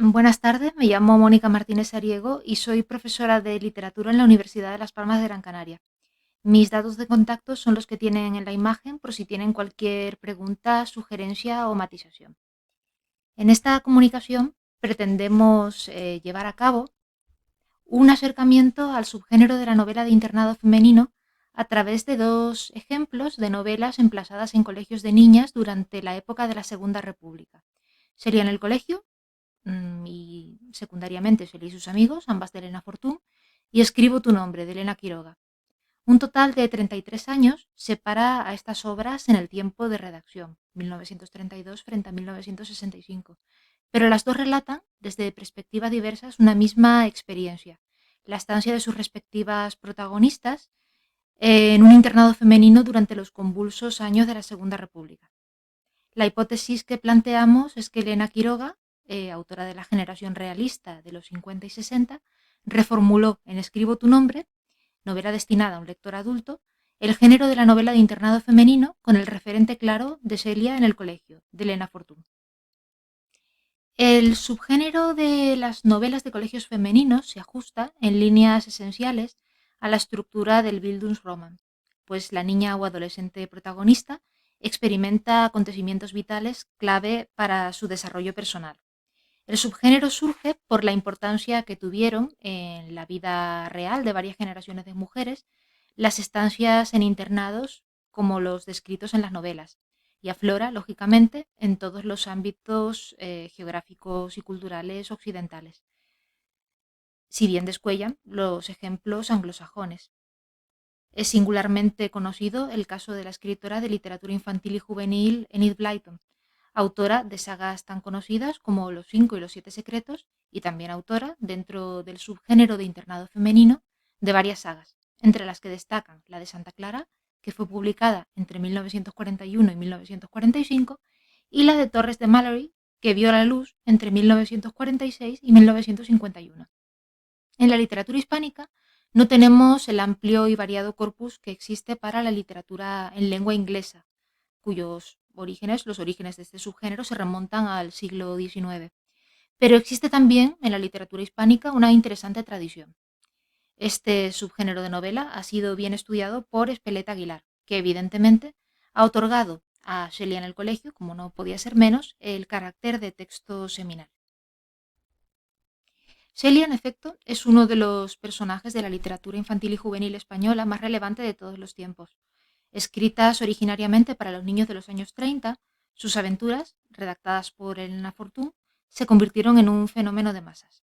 Buenas tardes, me llamo Mónica Martínez Ariego y soy profesora de literatura en la Universidad de Las Palmas de Gran Canaria. Mis datos de contacto son los que tienen en la imagen por si tienen cualquier pregunta, sugerencia o matización. En esta comunicación pretendemos llevar a cabo un acercamiento al subgénero de la novela de internado femenino a través de dos ejemplos de novelas emplazadas en colegios de niñas durante la época de la Segunda República. Sería en el colegio y secundariamente Celia y sus amigos, ambas de Elena Fortún, y Escribo tu nombre, de Elena Quiroga. Un total de 33 años separa a estas obras en el tiempo de redacción, 1932 frente a 1965, pero las dos relatan, desde perspectivas diversas, una misma experiencia, la estancia de sus respectivas protagonistas en un internado femenino durante los convulsos años de la Segunda República. La hipótesis que planteamos es que Elena Quiroga, autora de la generación realista de los 50 y 60, reformuló en Escribo tu nombre, novela destinada a un lector adulto, el género de la novela de internado femenino con el referente claro de Celia en el colegio, de Elena Fortún. El subgénero de las novelas de colegios femeninos se ajusta, en líneas esenciales, a la estructura del Bildungsroman, pues la niña o adolescente protagonista experimenta acontecimientos vitales clave para su desarrollo personal. El subgénero surge por la importancia que tuvieron en la vida real de varias generaciones de mujeres las estancias en internados como los descritos en las novelas y aflora, lógicamente, en todos los ámbitos geográficos y culturales occidentales, si bien descuellan los ejemplos anglosajones. Es singularmente conocido el caso de la escritora de literatura infantil y juvenil Enid Blyton, autora de sagas tan conocidas como Los Cinco y los Siete Secretos y también autora, dentro del subgénero de internado femenino, de varias sagas, entre las que destacan la de Santa Clara, que fue publicada entre 1941 y 1945, y la de Torres de Mallory, que vio la luz entre 1946 y 1951. En la literatura hispánica no tenemos el amplio y variado corpus que existe para la literatura en lengua inglesa, cuyos orígenes, los orígenes de este subgénero, se remontan al siglo XIX. Pero existe también en la literatura hispánica una interesante tradición. Este subgénero de novela ha sido bien estudiado por Espeleta Aguilar, que evidentemente ha otorgado a Shelia en el colegio, como no podía ser menos, el carácter de texto seminal. Celia, en efecto, es uno de los personajes de la literatura infantil y juvenil española más relevante de todos los tiempos. Escritas originariamente para los niños de los años 30, sus aventuras, redactadas por Elena Fortún, se convirtieron en un fenómeno de masas.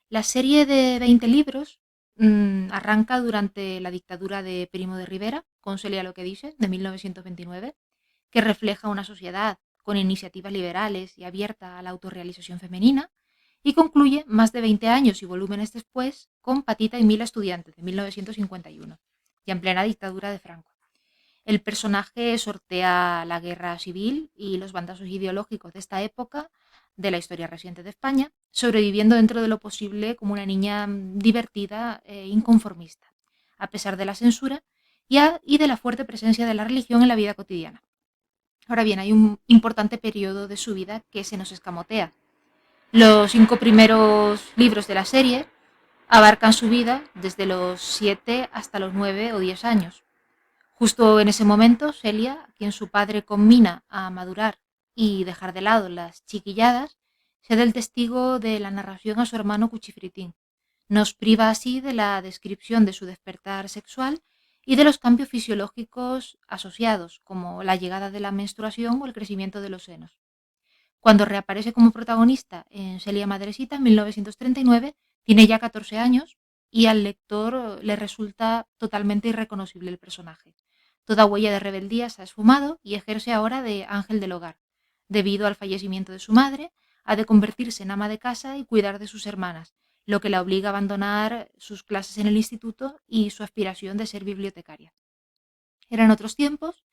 La serie de 20 libros arranca durante la dictadura de Primo de Rivera, con Celia lo que dice, de 1929, que refleja una sociedad con iniciativas liberales y abierta a la autorrealización femenina, y concluye más de 20 años y volúmenes después con Patita y Mila Estudiantes, de 1951, ya en plena dictadura de Franco. El personaje sortea la guerra civil y los bandazos ideológicos de esta época de la historia reciente de España, sobreviviendo dentro de lo posible como una niña divertida e inconformista, a pesar de la censura y de la fuerte presencia de la religión en la vida cotidiana. Ahora bien, hay un importante periodo de su vida que se nos escamotea. Los 5 primeros libros de la serie abarcan su vida desde los 7 hasta los 9 o 10 años. Justo en ese momento, Celia, a quien su padre conmina a madurar y dejar de lado las chiquilladas, cede el testigo de la narración a su hermano Cuchifritín. Nos priva así de la descripción de su despertar sexual y de los cambios fisiológicos asociados, como la llegada de la menstruación o el crecimiento de los senos. Cuando reaparece como protagonista en Celia Madresita en 1939, tiene ya 14 años y al lector le resulta totalmente irreconocible el personaje. Toda huella de rebeldía se ha esfumado y ejerce ahora de ángel del hogar. Debido al fallecimiento de su madre, ha de convertirse en ama de casa y cuidar de sus hermanas, lo que la obliga a abandonar sus clases en el instituto y su aspiración de ser bibliotecaria. Eran otros tiempos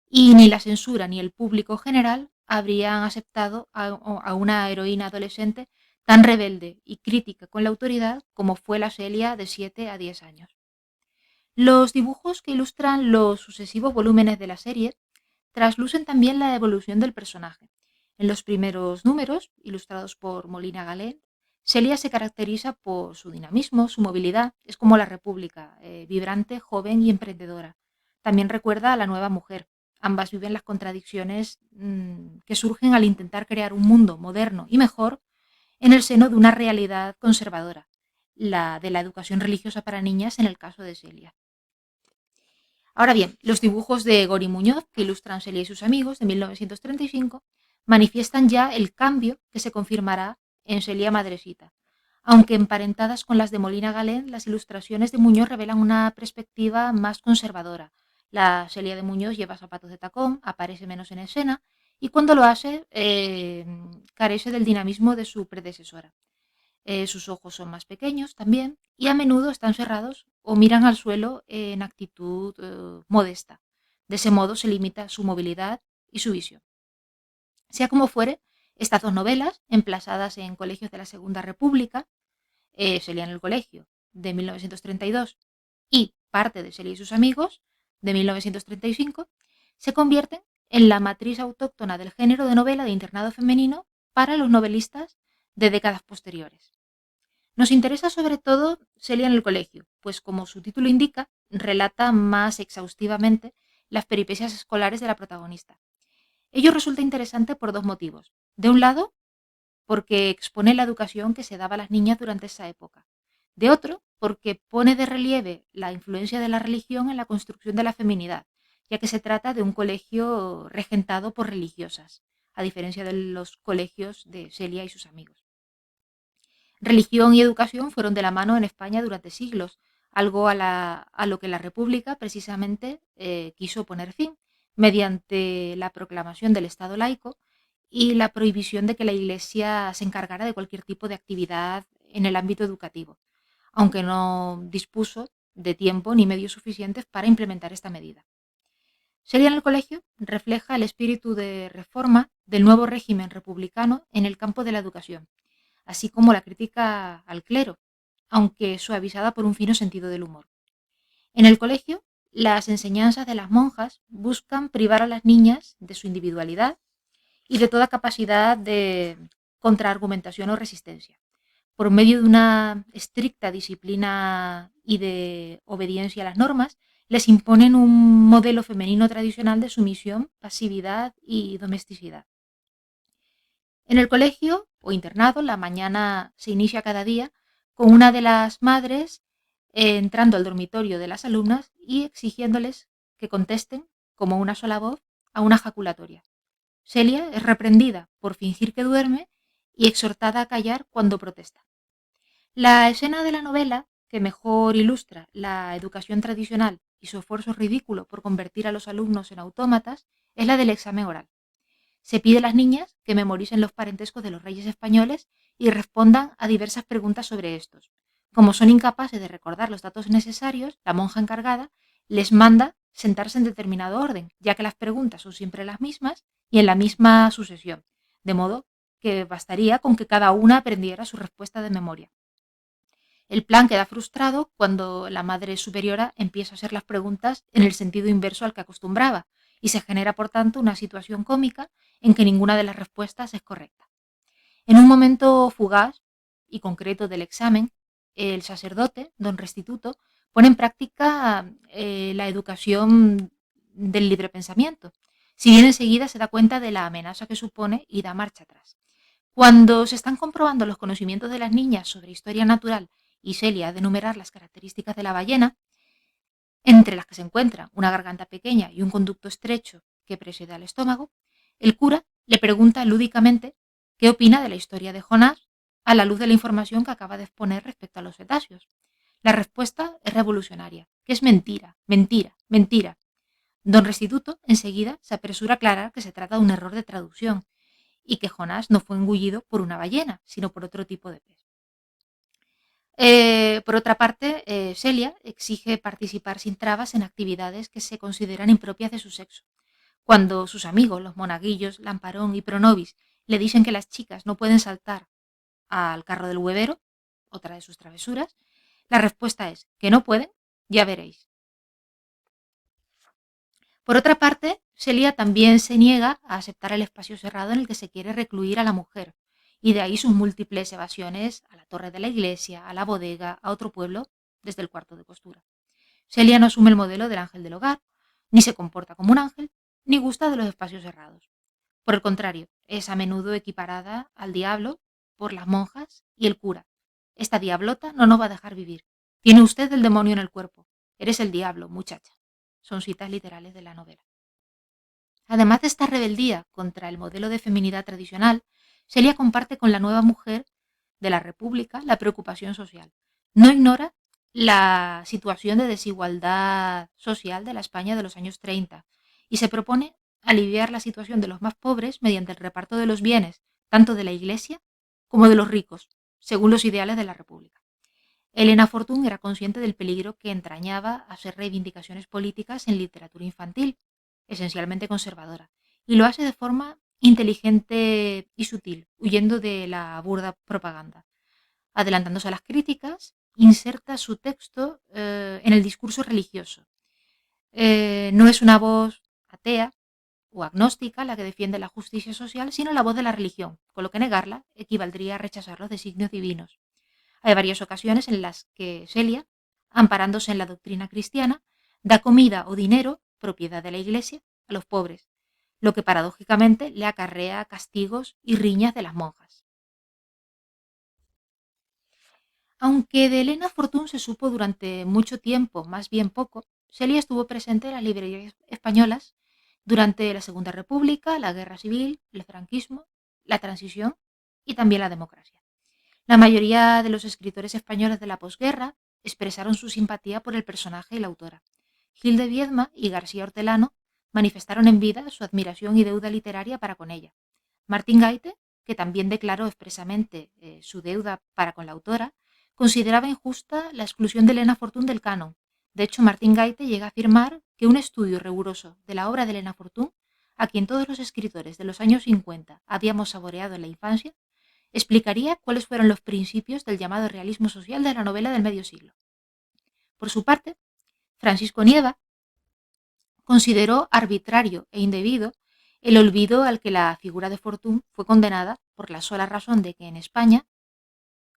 y ni la censura ni el público general habrían aceptado a una heroína adolescente tan rebelde y crítica con la autoridad como fue la Celia de 7 a 10 años. Los dibujos que ilustran los sucesivos volúmenes de la serie traslucen también la evolución del personaje. En los primeros números, ilustrados por Molina Galén, Celia se caracteriza por su dinamismo, su movilidad. Es como la República, vibrante, joven y emprendedora. También recuerda a la nueva mujer. Ambas viven las contradicciones que surgen al intentar crear un mundo moderno y mejor en el seno de una realidad conservadora, la de la educación religiosa para niñas en el caso de Celia. Ahora bien, los dibujos de Gori Muñoz, que ilustran Celia y sus amigos, de 1935, manifiestan ya el cambio que se confirmará en Celia Madresita. Aunque emparentadas con las de Molina Galén, las ilustraciones de Muñoz revelan una perspectiva más conservadora. La Celia de Muñoz lleva zapatos de tacón, aparece menos en escena y cuando lo hace carece del dinamismo de su predecesora. Sus ojos son más pequeños también y a menudo están cerrados o miran al suelo en actitud modesta. De ese modo se limita su movilidad y su visión. Sea como fuere, estas dos novelas, emplazadas en colegios de la Segunda República, Celia en el colegio, de 1932, y Parte de Celia y sus amigos, de 1935, se convierten en la matriz autóctona del género de novela de internado femenino para los novelistas de décadas posteriores. Nos interesa sobre todo Celia en el colegio, pues como su título indica, relata más exhaustivamente las peripecias escolares de la protagonista. Ello resulta interesante por dos motivos. De un lado, porque expone la educación que se daba a las niñas durante esa época. De otro, porque pone de relieve la influencia de la religión en la construcción de la feminidad, ya que se trata de un colegio regentado por religiosas, a diferencia de los colegios de Celia y sus amigos. Religión y educación fueron de la mano en España durante siglos, algo a lo que la República precisamente quiso poner fin, mediante la proclamación del Estado laico y la prohibición de que la Iglesia se encargara de cualquier tipo de actividad en el ámbito educativo, aunque no dispuso de tiempo ni medios suficientes para implementar esta medida. Celia en el colegio refleja el espíritu de reforma del nuevo régimen republicano en el campo de la educación, así como la crítica al clero, aunque suavizada por un fino sentido del humor. En el colegio, las enseñanzas de las monjas buscan privar a las niñas de su individualidad y de toda capacidad de contraargumentación o resistencia. Por medio de una estricta disciplina y de obediencia a las normas, les imponen un modelo femenino tradicional de sumisión, pasividad y domesticidad. En el colegio o internado, la mañana se inicia cada día con una de las madres entrando al dormitorio de las alumnas y exigiéndoles que contesten, como una sola voz, a una jaculatoria. Celia es reprendida por fingir que duerme y exhortada a callar cuando protesta. La escena de la novela que mejor ilustra la educación tradicional y su esfuerzo ridículo por convertir a los alumnos en autómatas es la del examen oral. Se pide a las niñas que memoricen los parentescos de los reyes españoles y respondan a diversas preguntas sobre estos. Como son incapaces de recordar los datos necesarios, la monja encargada les manda sentarse en determinado orden, ya que las preguntas son siempre las mismas y en la misma sucesión, de modo que bastaría con que cada una aprendiera su respuesta de memoria. El plan queda frustrado cuando la madre superiora empieza a hacer las preguntas en el sentido inverso al que acostumbraba y se genera, por tanto, una situación cómica en que ninguna de las respuestas es correcta. En un momento fugaz y concreto del examen, el sacerdote, don Restituto, pone en práctica la educación del libre pensamiento, si bien enseguida se da cuenta de la amenaza que supone y da marcha atrás. Cuando se están comprobando los conocimientos de las niñas sobre historia natural y Celia de enumerar las características de la ballena, entre las que se encuentran una garganta pequeña y un conducto estrecho que preside al estómago, el cura le pregunta lúdicamente qué opina de la historia de Jonás a la luz de la información que acaba de exponer respecto a los cetáceos. La respuesta es revolucionaria, que es mentira, mentira, mentira. Don Restituto enseguida se apresura a aclarar que se trata de un error de traducción y que Jonás no fue engullido por una ballena, sino por otro tipo de pez. Por otra parte, Celia exige participar sin trabas en actividades que se consideran impropias de su sexo. Cuando sus amigos, los monaguillos, Lamparón y Pronovis, le dicen que las chicas no pueden saltar al carro del huevero, otra de sus travesuras, la respuesta es que no pueden, ya veréis. Por otra parte, Celia también se niega a aceptar el espacio cerrado en el que se quiere recluir a la mujer, y de ahí sus múltiples evasiones a la torre de la iglesia, a la bodega, a otro pueblo, desde el cuarto de costura. Celia no asume el modelo del ángel del hogar, ni se comporta como un ángel, ni gusta de los espacios cerrados. Por el contrario, es a menudo equiparada al diablo por las monjas y el cura. Esta diablota no nos va a dejar vivir. Tiene usted el demonio en el cuerpo. Eres el diablo, muchacha. Son citas literales de la novela. Además de esta rebeldía contra el modelo de feminidad tradicional, Celia comparte con la nueva mujer de la República la preocupación social. No ignora la situación de desigualdad social de la España de los años 30 y se propone aliviar la situación de los más pobres mediante el reparto de los bienes, tanto de la Iglesia como de los ricos, según los ideales de la República. Elena Fortún era consciente del peligro que entrañaba hacer reivindicaciones políticas en literatura infantil, esencialmente conservadora, y lo hace de forma inteligente y sutil, huyendo de la burda propaganda. Adelantándose a las críticas, inserta su texto en el discurso religioso. No es una voz atea o agnóstica la que defiende la justicia social, sino la voz de la religión, con lo que negarla equivaldría a rechazar los designios divinos. Hay varias ocasiones en las que Celia, amparándose en la doctrina cristiana, da comida o dinero, propiedad de la Iglesia, a los pobres, lo que paradójicamente le acarrea castigos y riñas de las monjas. Aunque de Elena Fortún se supo durante mucho tiempo, más bien poco, Celia estuvo presente en las librerías españolas durante la Segunda República, la Guerra Civil, el franquismo, la transición y también la democracia. La mayoría de los escritores españoles de la posguerra expresaron su simpatía por el personaje y la autora. Gil de Viedma y García Hortelano manifestaron en vida su admiración y deuda literaria para con ella. Martín Gaite, que también declaró expresamente su deuda para con la autora, consideraba injusta la exclusión de Elena Fortún del canon. De hecho, Martín Gaite llega a afirmar que un estudio riguroso de la obra de Elena Fortún, a quien todos los escritores de los años 50 habíamos saboreado en la infancia, explicaría cuáles fueron los principios del llamado realismo social de la novela del medio siglo. Por su parte, Francisco Nieva consideró arbitrario e indebido el olvido al que la figura de Fortún fue condenada por la sola razón de que en España,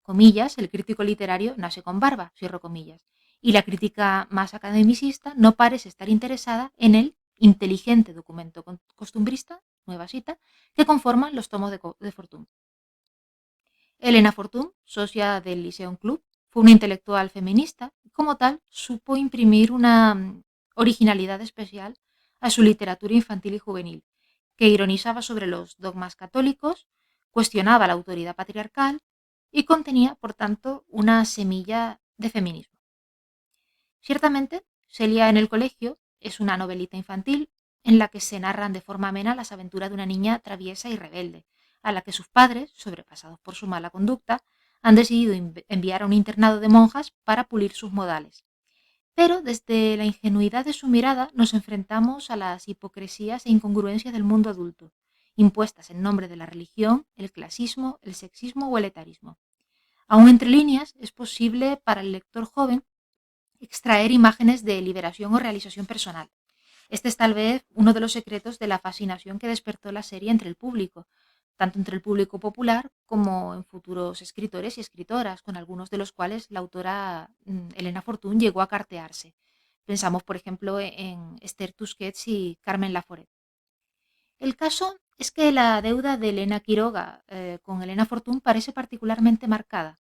comillas, el crítico literario nace con barba, cierro comillas, y la crítica más academicista no parece estar interesada en el inteligente documento costumbrista, nueva cita, que conforman los tomos de Fortún. Elena Fortún, socia del Lyceum Club, fue una intelectual feminista y como tal supo imprimir una originalidad especial a su literatura infantil y juvenil, que ironizaba sobre los dogmas católicos, cuestionaba la autoridad patriarcal y contenía, por tanto, una semilla de feminismo. Ciertamente, Celia en el colegio es una novelita infantil en la que se narran de forma amena las aventuras de una niña traviesa y rebelde, a la que sus padres, sobrepasados por su mala conducta, han decidido enviar a un internado de monjas para pulir sus modales. Pero desde la ingenuidad de su mirada nos enfrentamos a las hipocresías e incongruencias del mundo adulto, impuestas en nombre de la religión, el clasismo, el sexismo o el etarismo. Aún entre líneas, es posible para el lector joven extraer imágenes de liberación o realización personal. Este es tal vez uno de los secretos de la fascinación que despertó la serie entre el público, tanto entre el público popular como en futuros escritores y escritoras, con algunos de los cuales la autora Elena Fortún llegó a cartearse. Pensamos, por ejemplo, en Esther Tusquets y Carmen Laforet. El caso es que la deuda de Elena Quiroga con Elena Fortún parece particularmente marcada.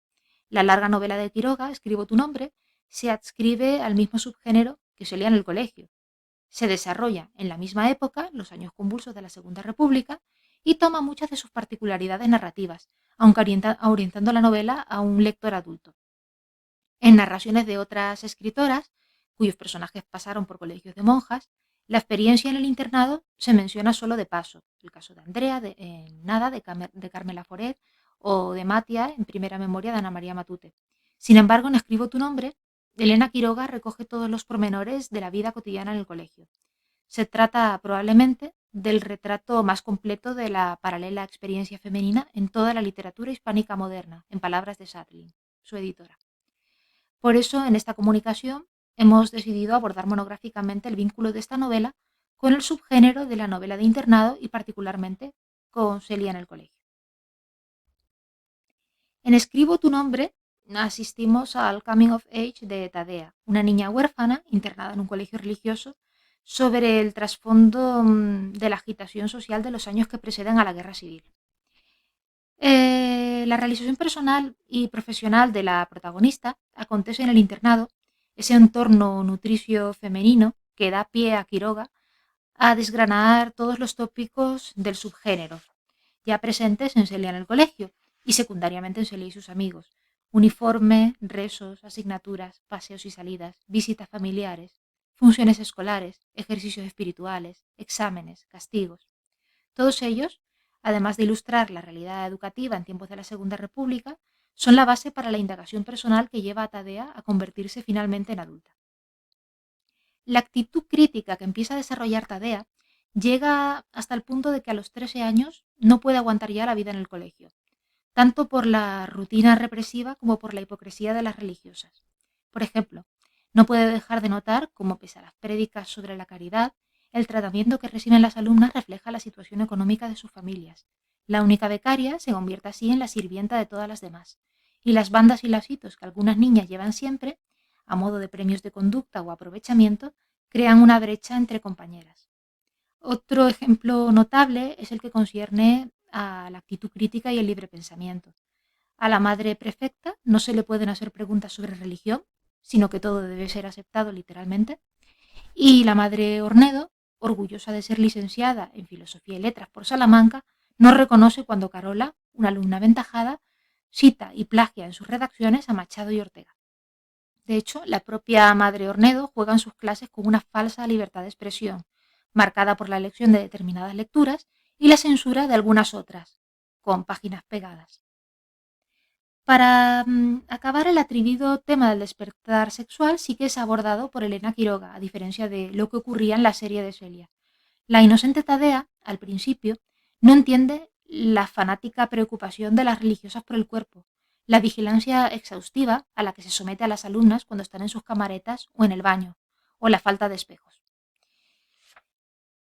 La larga novela de Quiroga, Escribo tu nombre, se adscribe al mismo subgénero que se leía en el colegio. Se desarrolla en la misma época, los años convulsos de la Segunda República, y toma muchas de sus particularidades narrativas, aunque orientando la novela a un lector adulto. En narraciones de otras escritoras, cuyos personajes pasaron por colegios de monjas, la experiencia en el internado se menciona solo de paso. El caso de Andrea, en Nada, de Carmen Laforet, o de Matia, en Primera Memoria, de Ana María Matute. Sin embargo, en Escribo tu nombre, Elena Quiroga recoge todos los pormenores de la vida cotidiana en el colegio. Se trata probablemente del retrato más completo de la paralela experiencia femenina en toda la literatura hispánica moderna, en palabras de Sadlin, su editora. Por eso, en esta comunicación, hemos decidido abordar monográficamente el vínculo de esta novela con el subgénero de la novela de internado y particularmente con Celia en el colegio. En Escribo tu nombre asistimos al coming of age de Tadea, una niña huérfana internada en un colegio religioso, sobre el trasfondo de la agitación social de los años que preceden a la guerra civil. La realización personal y profesional de la protagonista acontece en el internado, ese entorno nutricio femenino que da pie a Quiroga a desgranar todos los tópicos del subgénero, ya presentes en Celia en el colegio y secundariamente en Celia y sus amigos. Uniforme, rezos, asignaturas, paseos y salidas, visitas familiares, funciones escolares, ejercicios espirituales, exámenes, castigos. Todos ellos, además de ilustrar la realidad educativa en tiempos de la Segunda República, son la base para la indagación personal que lleva a Tadea a convertirse finalmente en adulta. La actitud crítica que empieza a desarrollar Tadea llega hasta el punto de que a los 13 años no puede aguantar ya la vida en el colegio, tanto por la rutina represiva como por la hipocresía de las religiosas. Por ejemplo, no puede dejar de notar cómo, pese a las prédicas sobre la caridad, el tratamiento que reciben las alumnas refleja la situación económica de sus familias. La única becaria se convierte así en la sirvienta de todas las demás, y las bandas y lasitos que algunas niñas llevan siempre, a modo de premios de conducta o aprovechamiento, crean una brecha entre compañeras. Otro ejemplo notable es el que concierne a la actitud crítica y el libre pensamiento. A la madre prefecta no se le pueden hacer preguntas sobre religión, sino que todo debe ser aceptado literalmente. Y la madre Ornedo, orgullosa de ser licenciada en Filosofía y Letras por Salamanca, no reconoce cuando Carola, una alumna aventajada, cita y plagia en sus redacciones a Machado y Ortega. De hecho, la propia madre Ornedo juega en sus clases con una falsa libertad de expresión, marcada por la elección de determinadas lecturas y la censura de algunas otras, con páginas pegadas. Para acabar, el atrevido tema del despertar sexual sí que es abordado por Elena Quiroga, a diferencia de lo que ocurría en la serie de Celia. La inocente Tadea, al principio, no entiende la fanática preocupación de las religiosas por el cuerpo, la vigilancia exhaustiva a la que se somete a las alumnas cuando están en sus camaretas o en el baño, o la falta de espejos.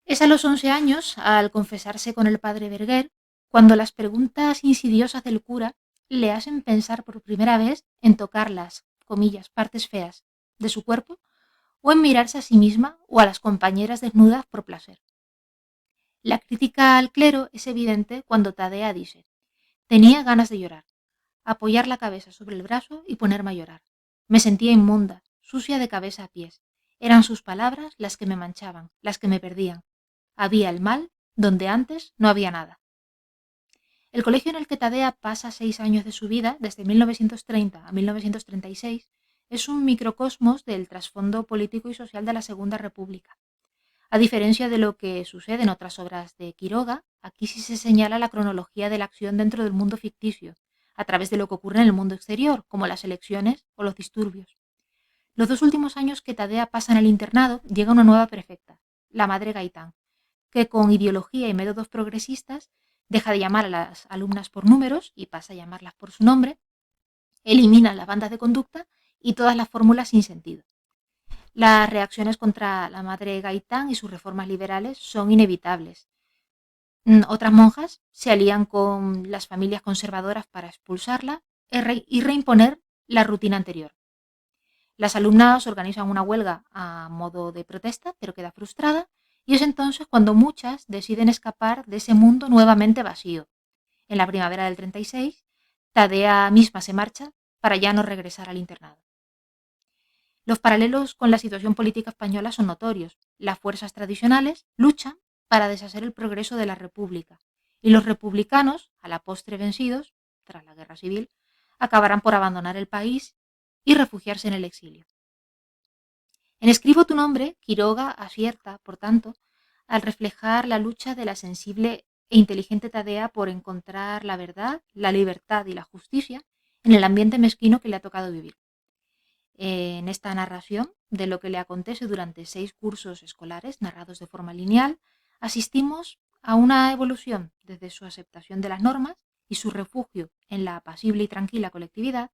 Es a los 11 años, al confesarse con el padre Berger, cuando las preguntas insidiosas del cura le hacen pensar por primera vez en tocar las, comillas, partes feas de su cuerpo o en mirarse a sí misma o a las compañeras desnudas por placer. La crítica al clero es evidente cuando Tadea dice: tenía ganas de llorar, apoyar la cabeza sobre el brazo y ponerme a llorar. Me sentía inmunda, sucia de cabeza a pies. Eran sus palabras las que me manchaban, las que me perdían. Había el mal donde antes no había nada. El colegio en el que Tadea pasa 6 años de su vida, desde 1930 a 1936, es un microcosmos del trasfondo político y social de la Segunda República. A diferencia de lo que sucede en otras obras de Quiroga, aquí sí se señala la cronología de la acción dentro del mundo ficticio, a través de lo que ocurre en el mundo exterior, como las elecciones o los disturbios. Los 2 últimos años que Tadea pasa en el internado, llega una nueva prefecta, la madre Gaitán, que con ideología y métodos progresistas deja de llamar a las alumnas por números y pasa a llamarlas por su nombre, elimina las bandas de conducta y todas las fórmulas sin sentido. Las reacciones contra la madre Gaitán y sus reformas liberales son inevitables. Otras monjas se alían con las familias conservadoras para expulsarla y reimponer la rutina anterior. Las alumnas organizan una huelga a modo de protesta, pero queda frustrada, y es entonces cuando muchas deciden escapar de ese mundo nuevamente vacío. En la primavera del 36, Tadea misma se marcha para ya no regresar al internado. Los paralelos con la situación política española son notorios. Las fuerzas tradicionales luchan para deshacer el progreso de la República, y los republicanos, a la postre vencidos, tras la guerra civil, acabarán por abandonar el país y refugiarse en el exilio. En Escribo tu nombre, Quiroga acierta, por tanto, al reflejar la lucha de la sensible e inteligente Tadea por encontrar la verdad, la libertad y la justicia en el ambiente mezquino que le ha tocado vivir. En esta narración de lo que le acontece durante 6 cursos escolares narrados de forma lineal, asistimos a una evolución desde su aceptación de las normas y su refugio en la apacible y tranquila colectividad,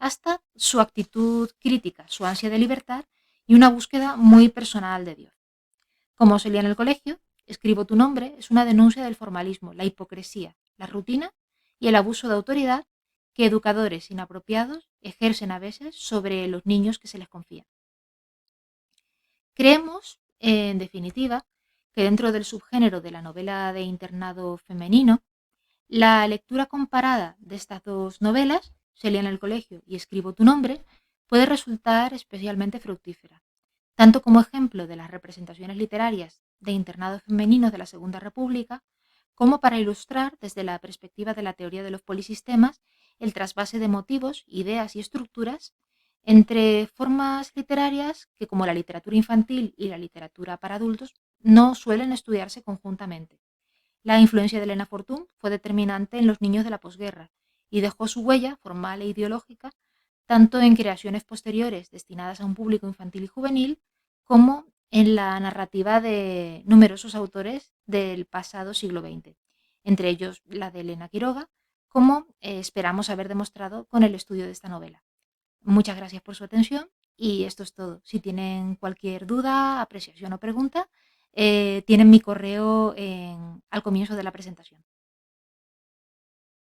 hasta su actitud crítica, su ansia de libertad y una búsqueda muy personal de Dios. Como se leía en el colegio, Escribo tu nombre es una denuncia del formalismo, la hipocresía, la rutina y el abuso de autoridad que educadores inapropiados ejercen a veces sobre los niños que se les confía. Creemos, en definitiva, que dentro del subgénero de la novela de internado femenino, la lectura comparada de estas dos novelas, Se lía en el colegio y Escribo tu nombre, puede resultar especialmente fructífera, tanto como ejemplo de las representaciones literarias de internados femeninos de la Segunda República, como para ilustrar desde la perspectiva de la teoría de los polisistemas el trasvase de motivos, ideas y estructuras entre formas literarias que, como la literatura infantil y la literatura para adultos, no suelen estudiarse conjuntamente. La influencia de Elena Fortún fue determinante en los niños de la posguerra y dejó su huella formal e ideológica tanto en creaciones posteriores destinadas a un público infantil y juvenil como en la narrativa de numerosos autores del pasado siglo XX, entre ellos la de Elena Quiroga, como esperamos haber demostrado con el estudio de esta novela. Muchas gracias por su atención y esto es todo. Si tienen cualquier duda, apreciación o pregunta, tienen mi correo al comienzo de la presentación.